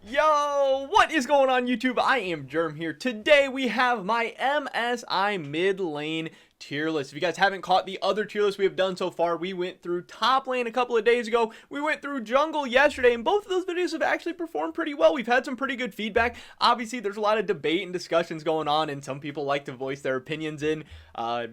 Yo, what is going on YouTube? I am Germ here. Today we have my MSI mid lane tier list. If you guys haven't caught the other tier list we have done so far, we went through top lane a couple of days ago. We went through jungle yesterday, and both of those videos have actually performed pretty well. We've had some pretty good feedback. Obviously, there's a lot of debate and discussions going on, and some people like to voice their opinions in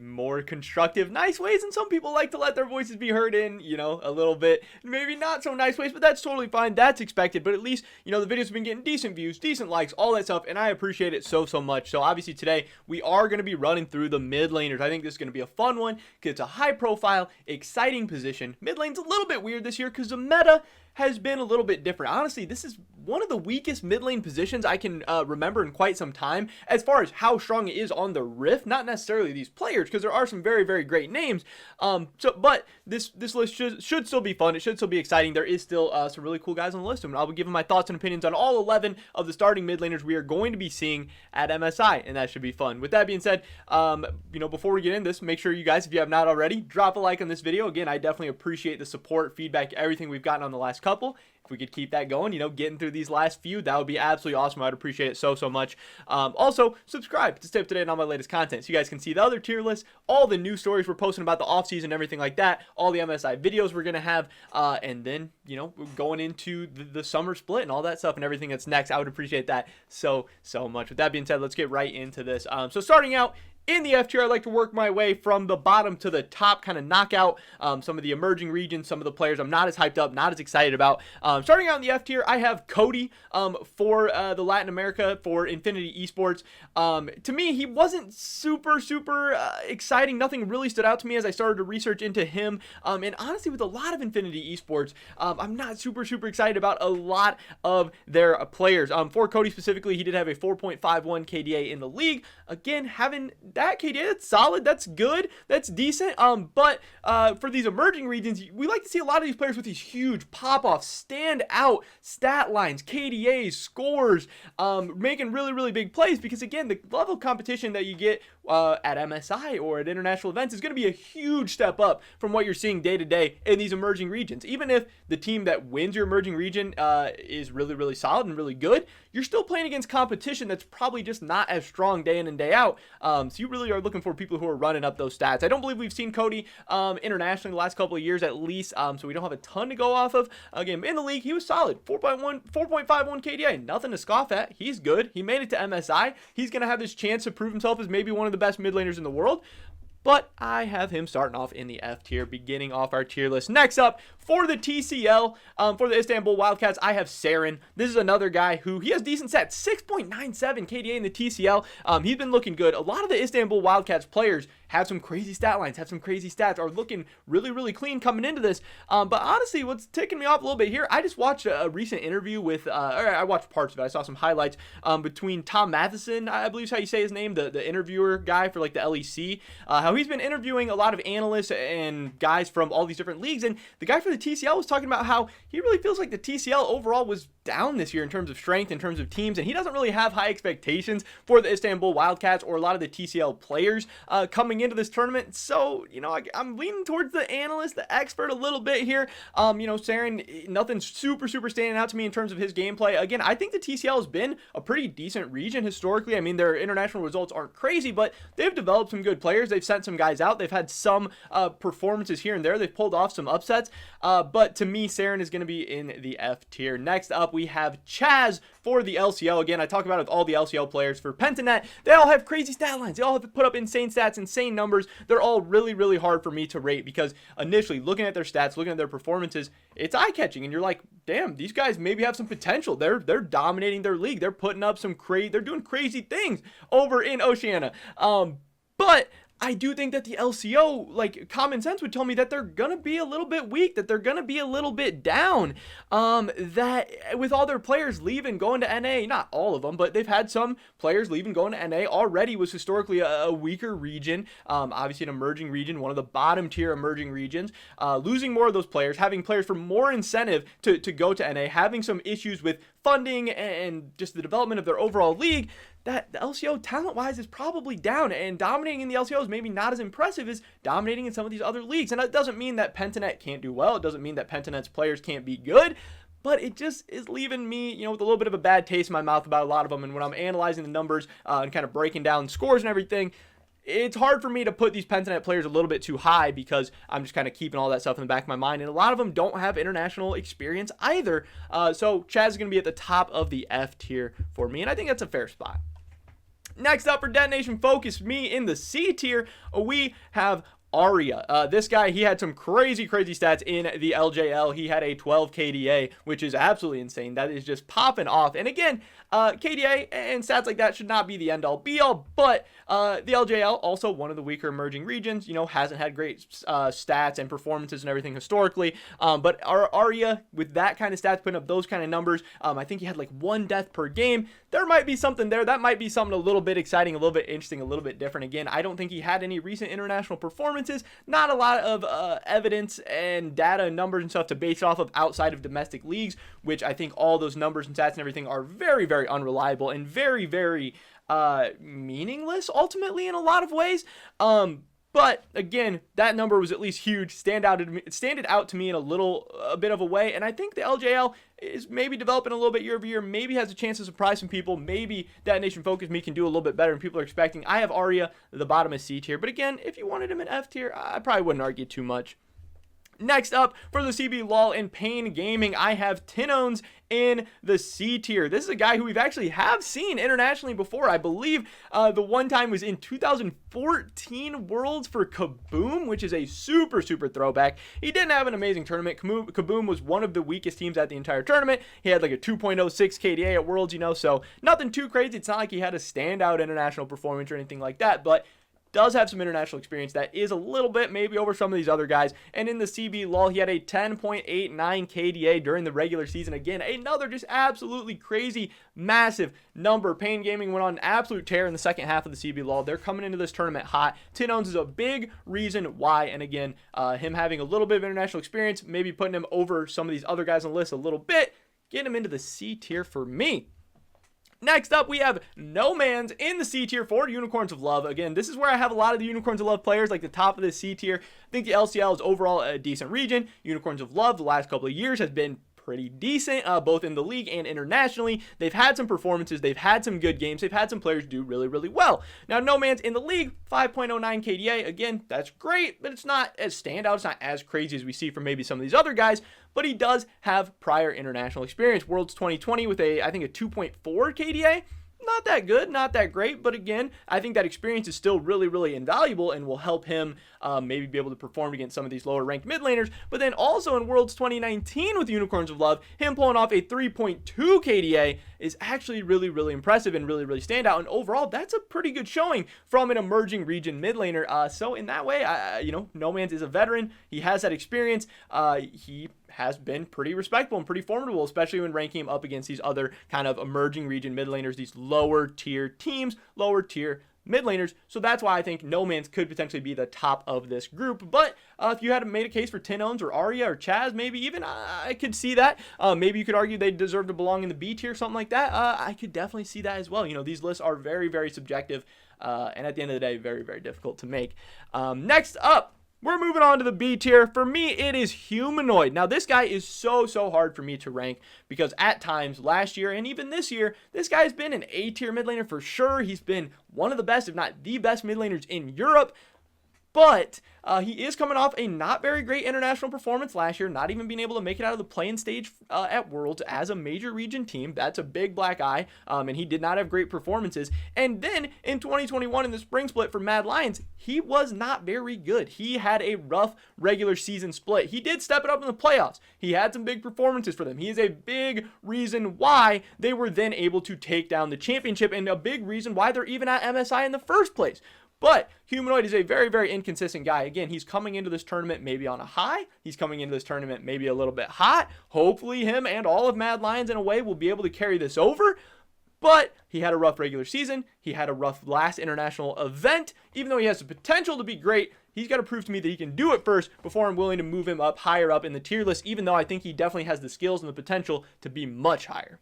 more constructive, nice ways, and some people like to let their voices be heard in, a little bit, maybe not so nice ways, but that's totally fine. That's expected, but at least, the videos have been getting decent views, decent likes, all that stuff, and I appreciate it so much. So obviously today, we are going to be running through the mid laners. I think this is going to be a fun one because it's a high profile, exciting position. Mid lane's a little bit weird this year because the meta has been a little bit different. Honestly, this is one of the weakest mid lane positions I can remember in quite some time as far as how strong it is on the Rift. Not necessarily these players, because there are some very great names. But this list should still be fun. It should still be exciting. There is still some really cool guys on the list, and I'll be giving my thoughts and opinions on all 11 of the starting mid laners we are going to be seeing at MSI, and that should be fun. With that being said, before we get into this, make sure you guys, if you have not already, drop a like on this video. Again, I definitely appreciate the support, feedback, everything we've gotten on the last couple. If we could keep that going, getting through these last few, that would be absolutely awesome. I'd appreciate it so much. Also, subscribe to stay up to date on all my latest content so you guys can see the other tier lists, all the news stories we're posting about the offseason, everything like that, all the MSI videos we're going to have, and then, going into the summer split and all that stuff and everything that's next. I would appreciate that so much. With that being said, let's get right into this. So starting out, in the F tier, I like to work my way from the bottom to the top, kind of knock out some of the emerging regions, some of the players I'm not as hyped up, not as excited about. Starting out in the F tier, I have Cody for the Latin America for Infinity Esports. To me, he wasn't super exciting. Nothing really stood out to me as I started to research into him. And honestly, with a lot of Infinity Esports, I'm not super excited about a lot of their players. For Cody specifically, he did have a 4.51 KDA in the league. Again, having that KDA, that's solid, that's good, that's decent. But for these emerging regions, we like to see a lot of these players with these huge pop-offs, stand out stat lines, KDAs, scores, making really big plays, because again, the level of competition that you get at MSI or at international events is going to be a huge step up from what you're seeing day to day in these emerging regions. Even if the team that wins your emerging region is really solid and really good, you're still playing against competition that's probably just not as strong day in and day out. So you really are looking for people who are running up those stats. I don't believe we've seen Cody internationally the last couple of years at least, so we don't have a ton to go off of. Again, in the league, he was solid. 4.51 KDA, nothing to scoff at. He's good. He made it to MSI. He's going to have this chance to prove himself as maybe one of the best mid laners in the world. But I have him starting off in the F tier, beginning off our tier list. Next up, for the TCL, for the Istanbul Wildcats, I have Saren. This is another guy who, he has decent stats, 6.97 KDA in the TCL. He's been looking good. A lot of the Istanbul Wildcats players have some crazy stat lines, have some crazy stats, are looking really clean coming into this. But honestly, what's ticking me off a little bit here, I just watched a recent interview with, or I watched parts of it. I saw some highlights between Tom Matheson, I believe is how you say his name, the interviewer guy for like the LEC, how he's been interviewing a lot of analysts and guys from all these different leagues, and the guy for the TCL was talking about how he really feels like the TCL overall was down this year in terms of strength, in terms of teams, and he doesn't really have high expectations for the Istanbul Wildcats or a lot of the TCL players coming into this tournament. So, I'm leaning towards the analyst, the expert a little bit here. Saren, nothing super standing out to me in terms of his gameplay. Again, I think the TCL has been a pretty decent region historically. I mean, their international results aren't crazy, but they've developed some good players. They've sent some guys out. They've had some performances here and there. They've pulled off some upsets. But to me, Saren is going to be in the F tier. Next up, we have Chaz for the LCL. Again, I talk about it with all the LCL players. For Pentanet, they all have crazy stat lines. They all have to put up insane stats, insane numbers. They're all really hard for me to rate because initially, looking at their stats, looking at their performances, it's eye-catching, and you're like, damn, these guys maybe have some potential. They're dominating their league. They're putting up they're doing crazy things over in Oceania. But I do think that the LCO, like, common sense would tell me that they're going to be a little bit weak, that they're going to be a little bit down, that with all their players leaving, going to NA, not all of them, but they've had some players leaving, going to NA. Already was historically a weaker region, obviously an emerging region, one of the bottom tier emerging regions, losing more of those players, having players for more incentive to go to NA, having some issues with funding and just the development of their overall league, that the LCO talent-wise is probably down, and dominating in the LCO is maybe not as impressive as dominating in some of these other leagues. And that doesn't mean that Pentanet can't do well. It doesn't mean that Pentanet's players can't be good. but it just is leaving me, with a little bit of a bad taste in my mouth about a lot of them. And when I'm analyzing the numbers and kind of breaking down scores and everything, it's hard for me to put these Pentanet players a little bit too high because I'm just kind of keeping all that stuff in the back of my mind. And a lot of them don't have international experience either. So Chaz is going to be at the top of the F tier for me, and I think that's a fair spot. Next up for Detonation Focus, me in the C tier, we have Aria. This guy, he had some crazy stats in the LJL. He had a 12 KDA, which is absolutely insane. That is just popping off. And again, KDA and stats like that should not be the end-all be-all, but the LJL, also one of the weaker emerging regions, hasn't had great stats and performances and everything historically. But Aria, with that kind of stats, putting up those kind of numbers, I think he had like 1 death per game. There might be something there. That might be something a little bit exciting, a little bit interesting, a little bit different. Again, I don't think he had any recent international performances. Not a lot of evidence and data and numbers and stuff to base off of outside of domestic leagues, which I think all those numbers and stats and everything are very unreliable and very meaningless ultimately in a lot of ways. But again, that number was at least huge, stand out to me in a bit of a way, and I think the LJL is maybe developing a little bit year over year, maybe has a chance to surprise some people, maybe Detonation Focus me can do a little bit better than people are expecting. I have Aria at the bottom of C tier, but again, if you wanted him in F tier, I probably wouldn't argue too much. Next up, for the CB LOL and Pain Gaming, I have Tinones in the C tier. This is a guy who we've actually have seen internationally before. I believe the one time was in 2014 Worlds for Kaboom, which is a super throwback. He didn't have an amazing tournament. Kaboom was one of the weakest teams at the entire tournament. He had like a 2.06 KDA at Worlds, so nothing too crazy. It's not like he had a standout international performance or anything like that, but does have some international experience that is a little bit maybe over some of these other guys. And in the CB LOL, he had a 10.89 KDA during the regular season. Again, another just absolutely crazy, massive number. Pain Gaming went on an absolute tear in the second half of the CB LOL. They're coming into this tournament hot. Tinones is a big reason why. And again, him having a little bit of international experience, maybe putting him over some of these other guys on the list a little bit, getting him into the C tier for me. Next up, we have Nomans in the C tier for Unicorns of Love. Again, this is where I have a lot of the Unicorns of Love players, like the top of the C tier. I think the LCL is overall a decent region. Unicorns of Love, the last couple of years, has been pretty decent, both in the league and internationally. They've had some performances, they've had some good games, they've had some players do really well. Now, Nomans in the league, 5.09 KDA. Again, that's great, but it's not as standout. It's not as crazy as we see from maybe some of these other guys, but he does have prior international experience. Worlds 2020 with I think a 2.4 KDA. Not that good, not that great, but again, I think that experience is still really invaluable and will help him maybe be able to perform against some of these lower ranked mid laners. But then also in Worlds 2019 with Unicorns of Love, him pulling off a 3.2 KDA is actually really impressive and really stand out. And overall, that's a pretty good showing from an emerging region mid laner. So in that way, Nomans is a veteran. He has that experience. He has been pretty respectable and pretty formidable, especially when ranking him up against these other kind of emerging region mid laners, these lower tier teams, lower tier mid laners. So that's why I think Nomans could potentially be the top of this group. But if you had made a case for Tinones or Aria or Chaz, maybe even, I could see that. Maybe you could argue they deserve to belong in the B tier, something like that. I could definitely see that as well. These lists are very subjective, and at the end of the day, very difficult to make. Next up, we're moving on to the B tier. For me, it is Humanoid. Now, this guy is so hard for me to rank because at times last year and even this year, this guy's been an A tier mid laner for sure. He's been one of the best, if not the best mid laners in Europe. But he is coming off a not very great international performance last year, not even being able to make it out of the play-in stage at Worlds as a major region team. That's a big black eye, and he did not have great performances. And then in 2021 in the spring split for Mad Lions, he was not very good. He had a rough regular season split. He did step it up in the playoffs. He had some big performances for them. He is a big reason why they were then able to take down the championship and a big reason why they're even at MSI in the first place. But Humanoid is a very inconsistent guy. Again, he's coming into this tournament maybe on a high. He's coming into this tournament maybe a little bit hot. Hopefully him and all of Mad Lions in a way will be able to carry this over. But he had a rough regular season. He had a rough last international event. Even though he has the potential to be great, he's got to prove to me that he can do it first before I'm willing to move him up higher up in the tier list, even though I think he definitely has the skills and the potential to be much higher.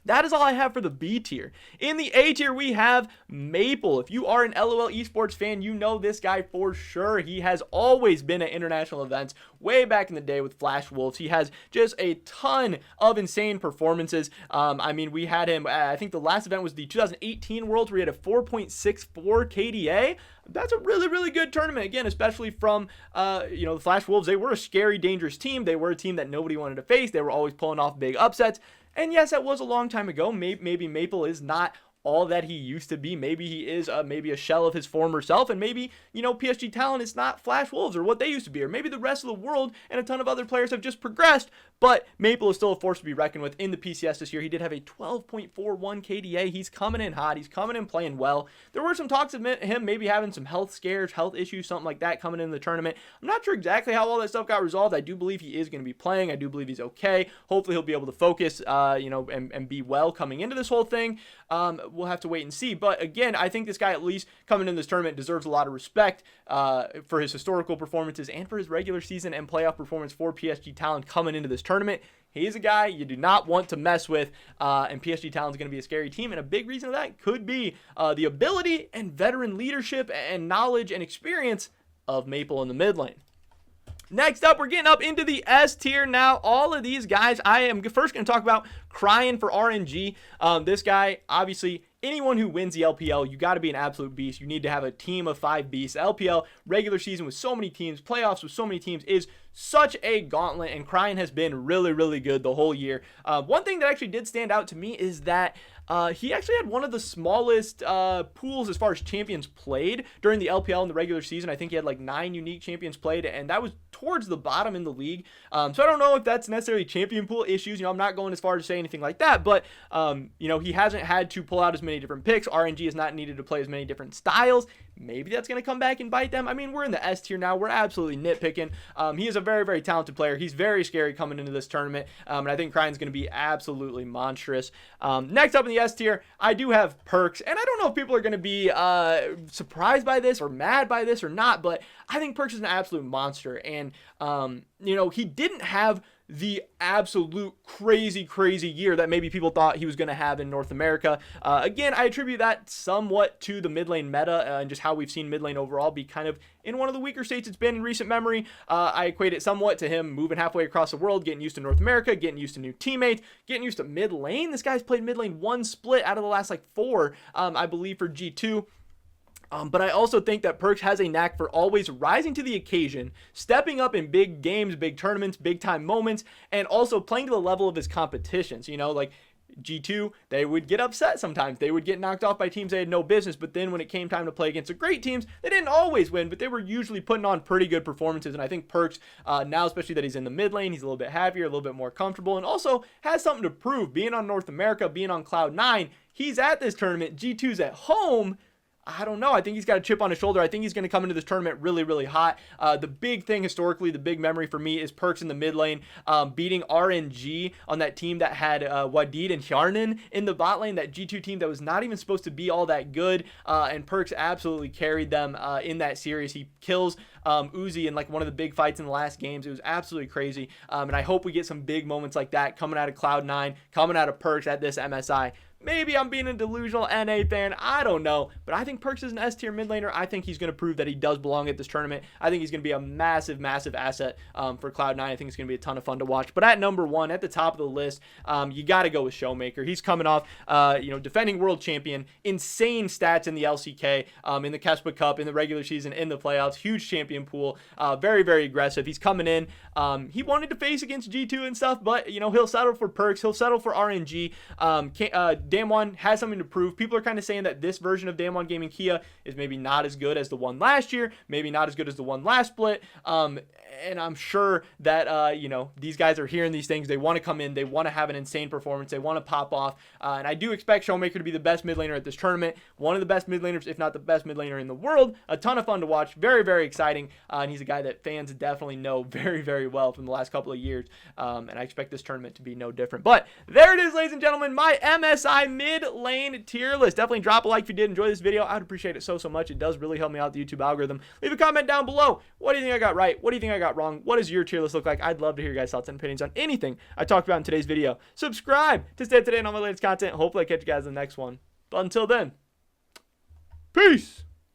That is all I have for the B tier. In the A tier, we have Maple. If you are an LOL Esports fan, you know this guy for sure. He has always been at international events way back in the day with Flash Wolves. He has just a ton of insane performances. I mean, we had him, I think the last event was the 2018 Worlds where he had a 4.64 KDA. That's a really, really good tournament. Again, especially from, the Flash Wolves. They were a scary, dangerous team. They were a team that nobody wanted to face. They were always pulling off big upsets. And yes, that was a long time ago. Maybe Maple is not all that he used to be. Maybe he is maybe a shell of his former self, and maybe, PSG Talent is not Flash Wolves or what they used to be, or maybe the rest of the world and a ton of other players have just progressed, but Maple is still a force to be reckoned with in the PCS this year. He did have a 12.41 KDA. He's coming in hot. He's coming in playing well. There were some talks of him maybe having some health scares, health issues, something like that coming in the tournament. I'm not sure exactly how all that stuff got resolved. I do believe he is going to be playing. I do believe he's okay. Hopefully he'll be able to focus, and be well coming into this whole thing. We'll have to wait and see. But again, I think this guy, at least coming in this tournament, deserves a lot of respect for his historical performances and for his regular season and playoff performance for PSG Talent coming into this tournament. He's a guy you do not want to mess with, and PSG Talent is going to be a scary team, and a big reason of that could be the ability and veteran leadership and knowledge and experience of Maple in the mid lane. Next up, we're getting up into the S tier now. All of these guys, I am first going to talk about Crying for RNG. This guy, obviously, anyone who wins the LPL, you got to be an absolute beast. You need to have a team of 5 beasts. LPL, regular season with so many teams, playoffs with so many teams is such a gauntlet, and Crying has been really, really good the whole year. One thing that actually did stand out to me is that he actually had one of the smallest pools as far as champions played during the LPL in the regular season. I think he had like 9 unique champions played, and that was towards the bottom in the league. So I don't know if that's necessarily champion pool issues. I'm not going as far as to say anything like that, but he hasn't had to pull out as many different picks. RNG has not needed to play as many different styles. Maybe that's going to come back and bite them. I mean, we're in the S tier now. We're absolutely nitpicking. He is a very, very talented player. He's very scary coming into this tournament, and I think Crying's going to be absolutely monstrous. Next up in the S tier, I do have Perkz, and I don't know if people are going to be surprised by this or mad by this or not, but I think Perkz is an absolute monster, and he didn't have the absolute crazy year that maybe people thought he was going to have in North America. Again, I attribute that somewhat to the mid lane meta and just how we've seen mid lane overall be kind of in one of the weaker states it's been in recent memory. I equate it somewhat to him moving halfway across the world, getting used to North America, getting used to new teammates, getting used to mid lane. This guy's played mid lane 1 split out of the last 4, I believe, for G2. But I also think that Perkz has a knack for always rising to the occasion, stepping up in big games, big tournaments, big time moments, and also playing to the level of his competitions. Like G2, they would get upset sometimes. They would get knocked off by teams they had no business, but then when it came time to play against the great teams, they didn't always win, but they were usually putting on pretty good performances. And I think Perkz, now especially that he's in the mid lane, he's a little bit happier, a little bit more comfortable, and also has something to prove. Being on North America, being on Cloud9, he's at this tournament, G2's at home. I don't know. I think he's got a chip on his shoulder. I think he's going to come into this tournament really, really hot. The big thing historically, the big memory for me is Perkz in the mid lane, beating RNG on that team that had Wadid and Hjarnan in the bot lane, that G2 team that was not even supposed to be all that good. And Perkz absolutely carried them in that series. He kills Uzi in one of the big fights in the last games. It was absolutely crazy. And I hope we get some big moments like that coming out of Cloud9, coming out of Perkz at this MSI. Maybe I'm being a delusional NA fan. I don't know. But I think Perkz is an S tier mid laner. I think he's going to prove that he does belong at this tournament. I think he's going to be a massive, massive asset for Cloud9. I think it's going to be a ton of fun to watch. But at number 1, at the top of the list, you got to go with Showmaker. He's coming off, defending world champion, insane stats in the LCK, in the Kespa Cup, in the regular season, in the playoffs, huge champion pool, very, very aggressive. He's coming in. He wanted to face against G2 and stuff, but, he'll settle for Perkz. He'll settle for RNG. Damwon has something to prove. People are kind of saying that this version of Damwon Gaming Kia is maybe not as good as the one last year, maybe not as good as the one last split. And I'm sure that, these guys are hearing these things. They want to come in. They want to have an insane performance. They want to pop off. And I do expect Showmaker to be the best mid laner at this tournament. One of the best mid laners, if not the best mid laner in the world. A ton of fun to watch. Very, very exciting. playing, and he's a guy that fans definitely know very, very well from the last couple of years, and I expect this tournament to be no different. But there it is, ladies and gentlemen, my MSI mid lane tier list. Definitely drop a like if you did enjoy this video. I would appreciate it so much. It does really help me out the YouTube algorithm. Leave a comment down below. What do you think I got right? What do you think I got wrong? What does your tier list look like? I'd love to hear your guys' thoughts and opinions on anything I talked about in today's video. Subscribe to stay up to date on all my latest content. Hopefully I catch you guys in the next one. But until then, peace!